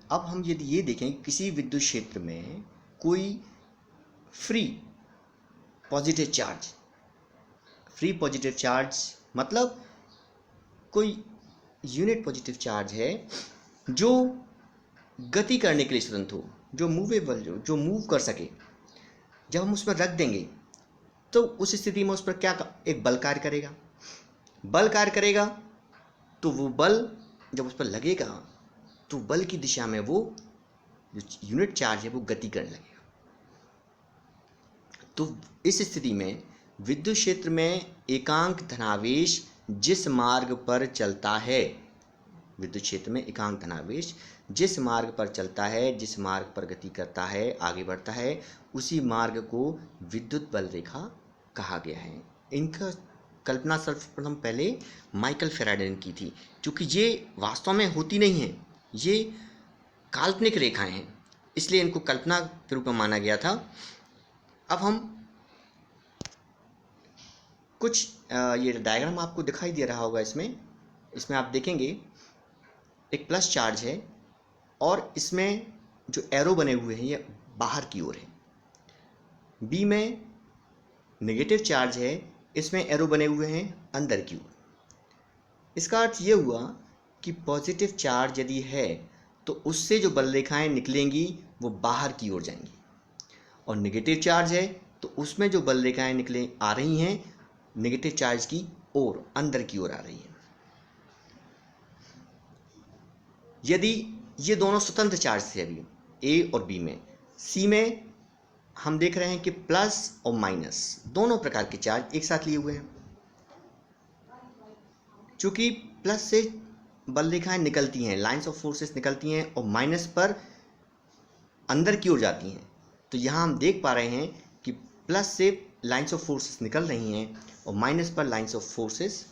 अब हम यदि ये देखें किसी विद्युत क्षेत्र में कोई फ्री पॉजिटिव चार्ज मतलब कोई यूनिट पॉजिटिव चार्ज है जो गति करने के लिए स्वतंत्र हो, जो मूवेबल, जो मूव कर सके, जब हम उस पर रख देंगे तो उस स्थिति में उस पर क्या एक बल कार्य करेगा। तो वो बल जब उस पर लगेगा तो बल की दिशा में वो जो यूनिट चार्ज है वो गति करने लगेगा। तो इस स्थिति में विद्युत क्षेत्र में एकांक धनावेश जिस मार्ग पर चलता है, विद्युत क्षेत्र में एकांक धनावेश जिस मार्ग पर चलता है, जिस मार्ग पर गति करता है, आगे बढ़ता है, उसी मार्ग को विद्युत बल रेखा कहा गया है। इनका कल्पना सर्वप्रथम पहले माइकल फैराडे ने की थी, क्योंकि ये वास्तव में होती नहीं है, ये काल्पनिक रेखाएं हैं, इसलिए इनको कल्पना के रूप में माना गया था। अब हम कुछ ये डायग्राम आपको दिखाई दे रहा होगा, इसमें आप देखेंगे एक प्लस चार्ज है और इसमें जो एरो बने हुए हैं ये बाहर की ओर है। बी में नेगेटिव चार्ज है, इसमें एरो बने हुए हैं अंदर की ओर। इसका अर्थ ये हुआ कि पॉजिटिव चार्ज यदि है तो उससे जो बल रेखाएं निकलेंगी वो बाहर की ओर जाएंगी, और नेगेटिव चार्ज है तो उसमें जो बल रेखाएं निकले आ रही हैं नेगेटिव चार्ज की ओर, अंदर की ओर आ रही हैं। यदि ये दोनों स्वतंत्र चार्ज थे अभी ए और बी में, सी में हम देख रहे हैं कि प्लस और माइनस दोनों प्रकार के चार्ज एक साथ लिए हुए हैं। चूंकि प्लस से बल रेखाएं निकलती हैं, लाइंस ऑफ फोर्सेस निकलती हैं, और माइनस पर अंदर की ओर जाती हैं, तो यहाँ हम देख पा रहे हैं कि प्लस से लाइंस ऑफ फोर्सेस निकल रही हैं और माइनस पर लाइंस ऑफ फोर्सेस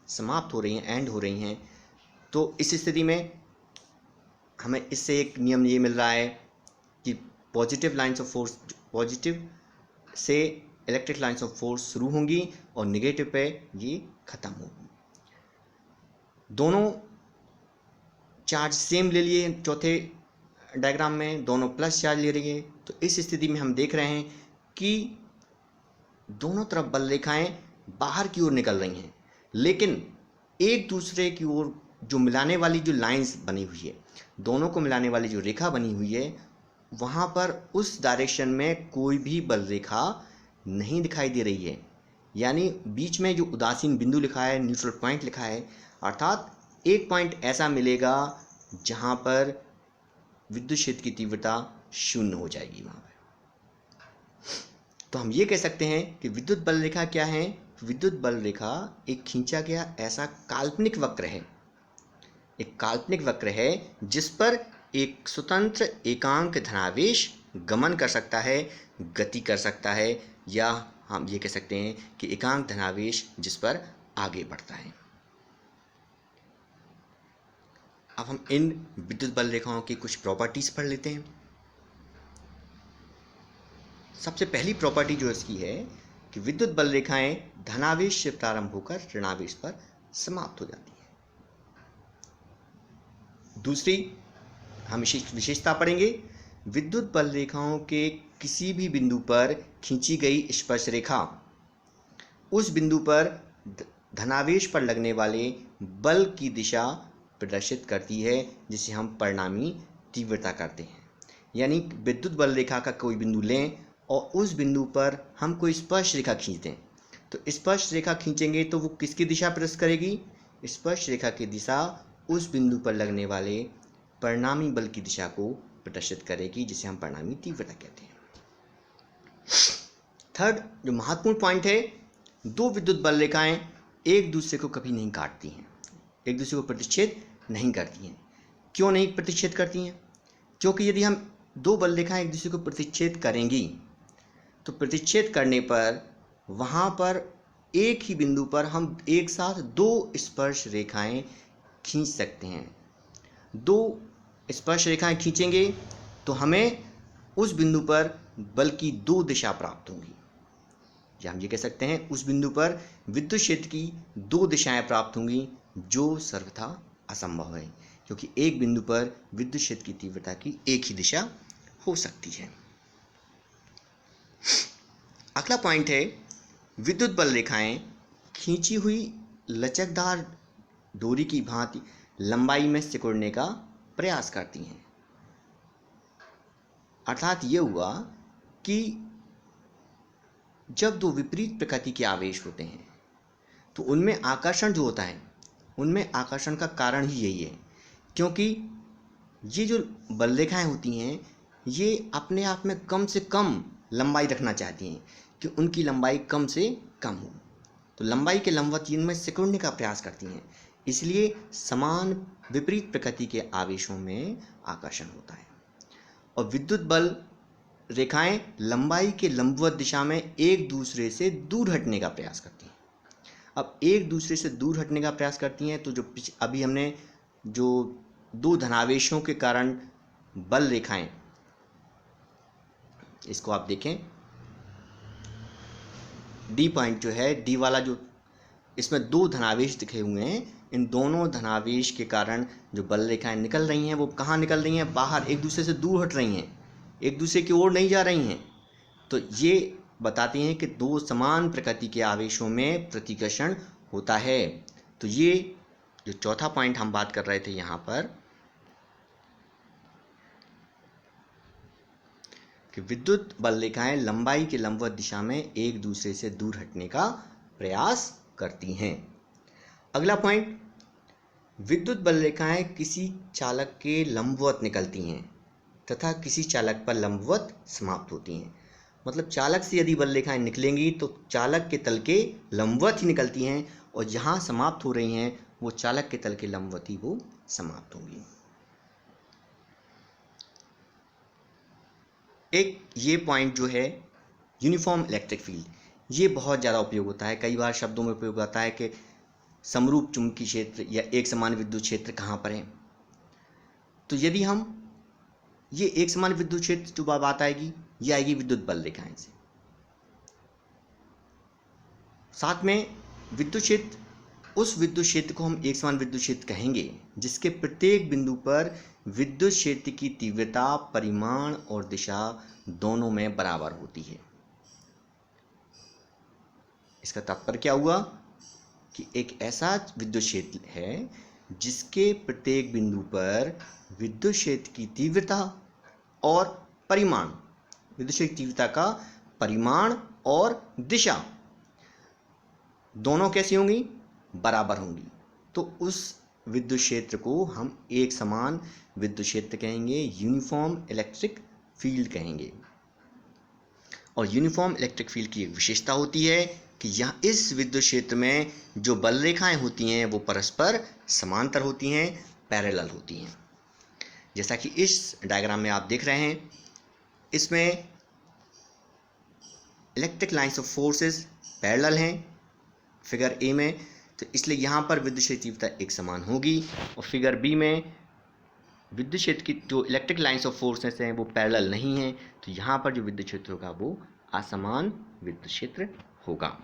समाप्त हो रही हैं, एंड हो रही हैं। तो इस स्थिति में हमें इससे एक नियम ये मिल रहा है कि positive lines of force, positive से इलेक्ट्रिक लाइंस ऑफ फोर्स शुरू होंगी और नेगेटिव पे ये खत्म होगी। दोनों चार्ज सेम ले लिए चौथे डायग्राम में, दोनों प्लस चार्ज ले रही है, तो इस स्थिति में हम देख रहे हैं कि दोनों तरफ बल रेखाएं बाहर की ओर निकल रही हैं, लेकिन एक दूसरे की ओर जो मिलाने वाली जो लाइंस बनी हुई है, दोनों को मिलाने वाली जो रेखा बनी हुई है, वहाँ पर उस डायरेक्शन में कोई भी बल रेखा नहीं दिखाई दे रही है। यानी बीच में जो उदासीन बिंदु लिखा है, न्यूट्रल पॉइंट लिखा है, अर्थात एक पॉइंट ऐसा मिलेगा जहाँ पर विद्युत क्षेत्र की तीव्रता शून्य हो जाएगी वहाँ पर। तो हम ये कह सकते हैं कि विद्युत बल रेखा क्या है? विद्युत बल रेखा एक खींचा गया ऐसा काल्पनिक वक्र है, एक काल्पनिक वक्र है जिस पर एक स्वतंत्र एकांक धनावेश गमन कर सकता है, गति कर सकता है, या हम ये कह सकते हैं कि एकांक धनावेश जिस पर आगे बढ़ता है। अब हम इन विद्युत बल रेखाओं की कुछ प्रॉपर्टीज पढ़ लेते हैं। सबसे पहली प्रॉपर्टी जो इसकी है कि विद्युत बल रेखाएं धनावेश से प्रारंभ होकर ऋणावेश पर समाप्त हो जाती हैं। दूसरी हम विशेषता पढ़ेंगे, विद्युत बल रेखाओं के किसी भी बिंदु पर खींची गई स्पर्श रेखा उस बिंदु पर धनावेश पर लगने वाले बल की दिशा प्रदर्शित करती है, जिसे हम परिणामी तीव्रता करते हैं। यानी विद्युत बल रेखा का कोई बिंदु लें और उस बिंदु पर हम कोई स्पर्श रेखा खींच दें, तो स्पर्श रेखा खींचेंगे तो वो किसकी दिशा प्रदर्शित करेगी? स्पर्श रेखा की दिशा उस बिंदु पर लगने वाले परिणामी बल की दिशा को प्रदर्शित करेगी, जिसे हम परिणामी तीव्रता कहते हैं। थर्ड जो महत्वपूर्ण पॉइंट है, दो विद्युत बल रेखाएं एक दूसरे को कभी नहीं काटती हैं, एक दूसरे को प्रतिच्छेद नहीं करती हैं। क्यों नहीं प्रतिच्छेद करती हैं? क्योंकि यदि हम दो बल रेखाएं एक दूसरे को प्रतिच्छेद करेंगी तो प्रतिच्छेद करने पर वहाँ पर एक ही बिंदु पर हम एक साथ दो स्पर्श रेखाएं खींच सकते हैं। दो स्पर्श रेखाएं खींचेंगे तो हमें उस बिंदु पर बल की दो दिशा प्राप्त होंगी, या हम ये कह सकते हैं उस बिंदु पर विद्युत क्षेत्र की दो दिशाएं प्राप्त होंगी, जो सर्वथा असंभव है। क्योंकि एक बिंदु पर विद्युत क्षेत्र की तीव्रता की एक ही दिशा हो सकती है। अगला पॉइंट है, विद्युत बल रेखाएं खींची हुई लचकदार डोरी की भांति लंबाई में सिकुड़ने का प्रयास करती हैं। अर्थात ये हुआ कि जब दो विपरीत प्रकृति के आवेश होते हैं तो उनमें आकर्षण जो होता है, उनमें आकर्षण का कारण ही यही है, क्योंकि ये जो बल रेखाएं होती हैं ये अपने आप में कम से कम लंबाई रखना चाहती हैं कि उनकी लंबाई कम से कम हो, तो लंबाई के लंबवत इनमें सिकुड़ने का प्रयास करती हैं। इसलिए समान विपरीत प्रकृति के आवेशों में आकर्षण होता है और विद्युत बल रेखाएं लंबाई के लंबवत दिशा में एक दूसरे से दूर हटने का प्रयास करती हैं। अब एक दूसरे से दूर हटने का प्रयास करती हैं तो जो अभी हमने जो दो धनावेशों के कारण बल रेखाएं, इसको आप देखें, डी पॉइंट जो है, डी वाला जो, इसमें दो धनावेश दिखे हुए हैं, इन दोनों धनावेश के कारण जो बल रेखाएं निकल रही हैं वो कहाँ निकल रही हैं? बाहर, एक दूसरे से दूर हट रही हैं, एक दूसरे की ओर नहीं जा रही हैं। तो ये बताती हैं कि दो समान प्रकृति के आवेशों में प्रतिकर्षण होता है। तो ये जो चौथा पॉइंट हम बात कर रहे थे यहाँ पर कि विद्युत बल रेखाएं लंबाई के लंबवत दिशा में एक दूसरे से दूर हटने का प्रयास करती हैं। अगला पॉइंट, विद्युत बल रेखाएं किसी चालक के लंबवत निकलती हैं तथा किसी चालक पर लंबवत समाप्त होती हैं। मतलब चालक से यदि बल रेखाएं निकलेंगी तो चालक के तल के लंबवत ही निकलती हैं और जहां समाप्त हो रही हैं वो चालक के तल के लंबवत ही वो समाप्त होंगी। एक ये पॉइंट जो है यूनिफॉर्म इलेक्ट्रिक फील्ड, ये बहुत ज़्यादा उपयोग होता है, कई बार शब्दों में उपयोग आता है कि समरूप चुंबकीय क्षेत्र या एक समान विद्युत क्षेत्र कहाँ पर है। तो यदि हम ये एक समान विद्युत क्षेत्र जो बात आएगी ये आएगी विद्युत बल रेखाएं से। साथ में विद्युत क्षेत्र, उस विद्युत क्षेत्र को हम एक समान विद्युत क्षेत्र कहेंगे जिसके प्रत्येक बिंदु पर विद्युत क्षेत्र की तीव्रता, परिमाण और दिशा दोनों में बराबर होती है। इसका तात्पर्य क्या हुआ कि एक ऐसा विद्युत क्षेत्र है जिसके प्रत्येक बिंदु पर विद्युत क्षेत्र की तीव्रता और परिमाण, विद्युत क्षेत्र की तीव्रता का परिमाण और दिशा दोनों कैसी होंगी? बराबर होंगी। तो उस विद्युत क्षेत्र को हम एक समान विद्युत क्षेत्र कहेंगे, यूनिफॉर्म इलेक्ट्रिक फील्ड कहेंगे। और यूनिफॉर्म इलेक्ट्रिक फील्ड की एक विशेषता होती है कि यहाँ इस विद्युत क्षेत्र में जो बल रेखाएं होती हैं वो परस्पर समांतर होती हैं, पैरेलल होती हैं। जैसा कि इस डायग्राम में आप देख रहे हैं, इसमें electric lines of forces parallel हैं फिगर ए में, तो इसलिए यहाँ पर विद्युत क्षेत्र तीव्रता एक समान होगी। और फिगर बी में विद्युत क्षेत्र की जो इलेक्ट्रिक लाइंस ऑफ फोर्सेस हैं वो पैरेलल नहीं हैं, तो यहाँ पर जो विद्युत क्षेत्र होगा वो असमान विद्युत क्षेत्र होगा।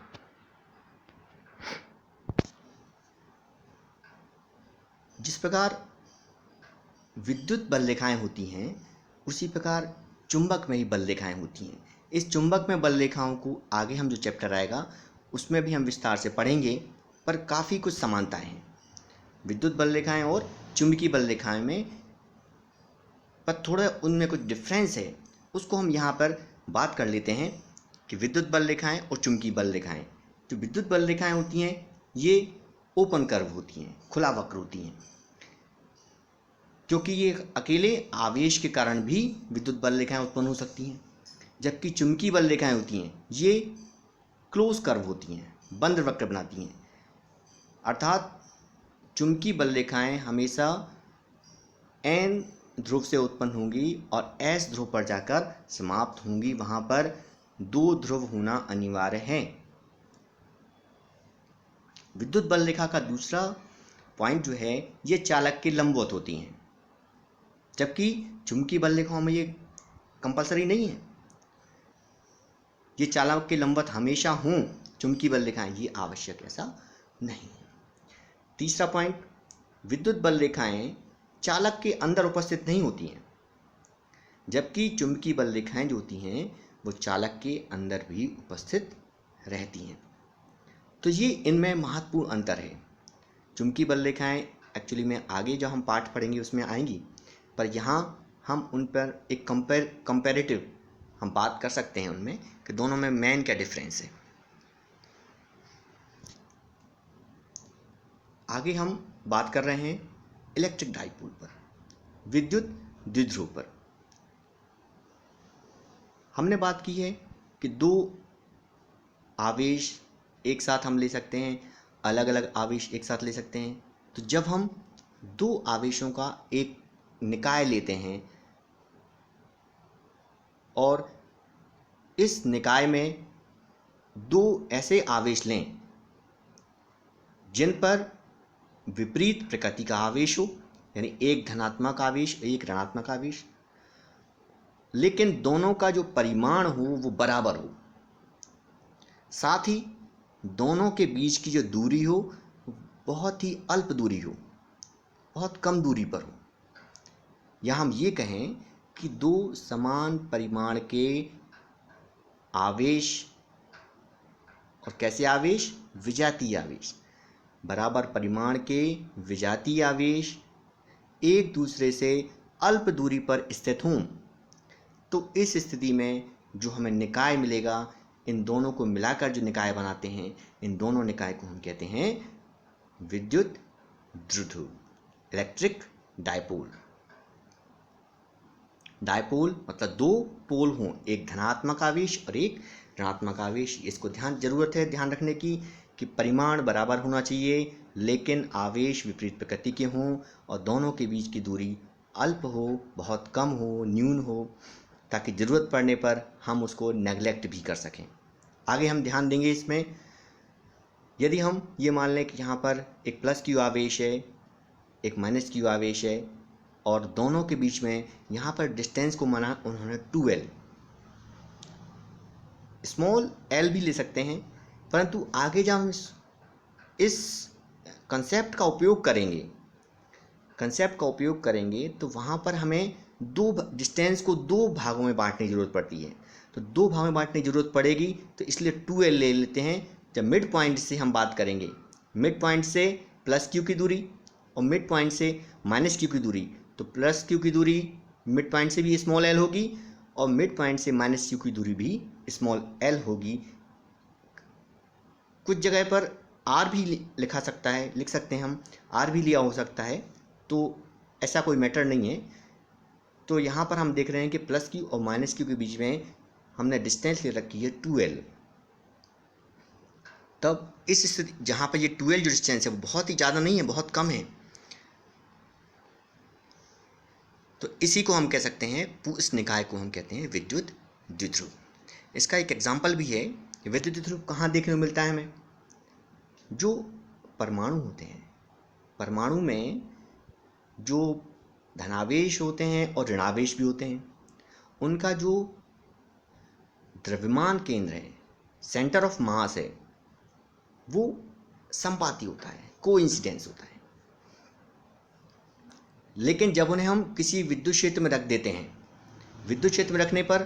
जिस प्रकार विद्युत बल रेखाएं होती हैं उसी प्रकार चुंबक में ही बल रेखाएं होती हैं। इस चुंबक में बल रेखाओं को आगे हम जो चैप्टर आएगा उसमें भी हम विस्तार से पढ़ेंगे, पर काफ़ी कुछ समानताएं हैं विद्युत बल रेखाएं और चुंबकीय बल रेखाएं में, पर थोड़ा उनमें कुछ डिफरेंस है, उसको हम यहाँ पर बात कर लेते हैं कि विद्युत बल रेखाएं और चुंबकीय बल रेखाएं। जो विद्युत बल रेखाएं होती हैं ये ओपन कर्व होती हैं, खुला वक्र होती हैं, क्योंकि ये अकेले आवेश के कारण भी विद्युत बल रेखाएं उत्पन्न हो सकती हैं। जबकि चुंबकीय बल रेखाएं होती हैं ये क्लोज कर्व होती हैं, बंद वक्र बनाती हैं। अर्थात चुंबकीय बल रेखाएं हमेशा एन ध्रुव से उत्पन्न होंगी और एस ध्रुव पर जाकर समाप्त होंगी, वहां पर दो ध्रुव होना अनिवार्य है। विद्युत बल रेखा का दूसरा पॉइंट जो है ये चालक के लंबवत होती हैं, जबकि चुंबकीय बल रेखाओं में ये कंपलसरी नहीं है, ये चालक के लंबवत हमेशा हों। चुंबकीय बल रेखाएं ये आवश्यक ऐसा नहीं है। तीसरा पॉइंट, विद्युत बल रेखाएं चालक के अंदर उपस्थित नहीं होती हैं, जबकि चुंबकीय बल रेखाएं जो होती हैं वो चालक के अंदर भी उपस्थित रहती हैं। तो ये इनमें महत्वपूर्ण अंतर है। चुंबकीय बल रेखाएं एक्चुअली में आगे जो हम पाठ पढ़ेंगे उसमें आएंगी, पर यहाँ हम उन पर एक कंपैरेटिव हम बात कर सकते हैं उनमें कि दोनों में मेन क्या डिफरेंस है। आगे हम बात कर रहे हैं इलेक्ट्रिक डाइपोल पर, विद्युत द्विध्रुव पर। हमने बात की है कि दो आवेश एक साथ हम ले सकते हैं, अलग अलग आवेश एक साथ ले सकते हैं। तो जब हम दो आवेशों का एक निकाय लेते हैं और इस निकाय में दो ऐसे आवेश लें जिन पर विपरीत प्रकृति का आवेश हो, यानी एक धनात्मक आवेश एक ऋणात्मक आवेश, लेकिन दोनों का जो परिमाण हो वो बराबर हो, साथ ही दोनों के बीच की जो दूरी हो बहुत ही अल्प दूरी हो, बहुत कम दूरी पर हो, या हम ये कहें कि दो समान परिमाण के आवेश, और कैसे आवेश, विजातीय आवेश, बराबर परिमाण के विजातीय आवेश एक दूसरे से अल्प दूरी पर स्थित हों, तो इस स्थिति में जो हमें निकाय मिलेगा, इन दोनों को मिलाकर जो निकाय बनाते हैं, इन दोनों निकाय को हम कहते हैं विद्युत द्विध्रुव, इलेक्ट्रिक डाइपोल। डाइपोल मतलब दो पोल हों, एक धनात्मक आवेश और एक ऋणात्मक आवेश। इसको ज़रूरत है ध्यान रखने की कि परिमाण बराबर होना चाहिए, लेकिन आवेश विपरीत प्रकृति के हों और दोनों के बीच की दूरी अल्प हो, बहुत कम हो, न्यून हो, ताकि ज़रूरत पड़ने पर हम उसको नेगलेक्ट भी कर सकें। आगे हम ध्यान देंगे इसमें, यदि हम ये मान लें कि यहाँ पर एक प्लस क्यू आवेश है, एक माइनस क्यू आवेश है, और दोनों के बीच में यहाँ पर डिस्टेंस को माना उन्होंने 2L, स्मॉल l भी ले सकते हैं, परंतु आगे जब हम इस कंसेप्ट का उपयोग करेंगे तो वहाँ पर हमें डिस्टेंस को दो भागों में बांटने की ज़रूरत पड़ती है। तो दो भागों में बांटने की ज़रूरत पड़ेगी, तो इसलिए 2L ले लेते हैं। जब मिड पॉइंट से हम बात करेंगे, मिड पॉइंट से प्लस क्यू की दूरी और मिड पॉइंट से माइनस क्यू की दूरी, तो प्लस क्यू की दूरी मिड पॉइंट से भी स्मॉल l होगी और मिड पॉइंट से माइनस क्यू की दूरी भी स्मॉल l होगी। कुछ जगह पर r भी लिख सकते हैं हम, r भी लिया हो सकता है, तो ऐसा कोई मैटर नहीं है। तो यहाँ पर हम देख रहे हैं कि प्लस क्यू और माइनस क्यू के बीच में हमने डिस्टेंस ले रखी है 2L। तब इस स्थिति जहाँ पर ये 2L जो डिस्टेंस है वो बहुत ही ज़्यादा नहीं है, बहुत कम है, तो इसी को हम कह सकते हैं, इस निकाय को हम कहते हैं विद्युत द्विध्रुव। इसका एक एग्जाम्पल भी है। विद्युत द्विध्रुव कहाँ देखने को मिलता है हमें? जो परमाणु होते हैं, परमाणु में जो धनावेश होते हैं और ऋणावेश भी होते हैं, उनका जो द्रव्यमान केंद्र है, सेंटर ऑफ मास है, वो संपाती होता है, कोइंसिडेंस होता है। लेकिन जब उन्हें हम किसी विद्युत क्षेत्र में रख देते हैं, विद्युत क्षेत्र में रखने पर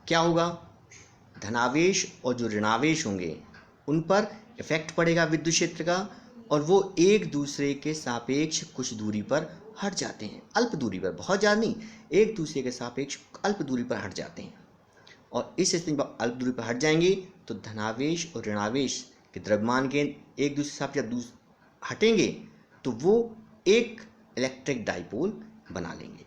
क्या होगा? धनावेश और जो ऋणावेश होंगे उन पर इफेक्ट पड़ेगा विद्युत क्षेत्र का, और वो एक दूसरे के सापेक्ष कुछ दूरी पर हट जाते हैं, अल्प दूरी पर, बहुत ज़्यादा नहीं, एक दूसरे के सापेक्ष अल्प दूरी पर हट जाते हैं। और इस स्थिति में अल्प दूरी पर हट जाएंगे तो धनावेश और ऋणावेश के द्रव्यमान के एक दूसरे से सापेक्ष हटेंगे, तो वो एक इलेक्ट्रिक डाइपोल बना लेंगे।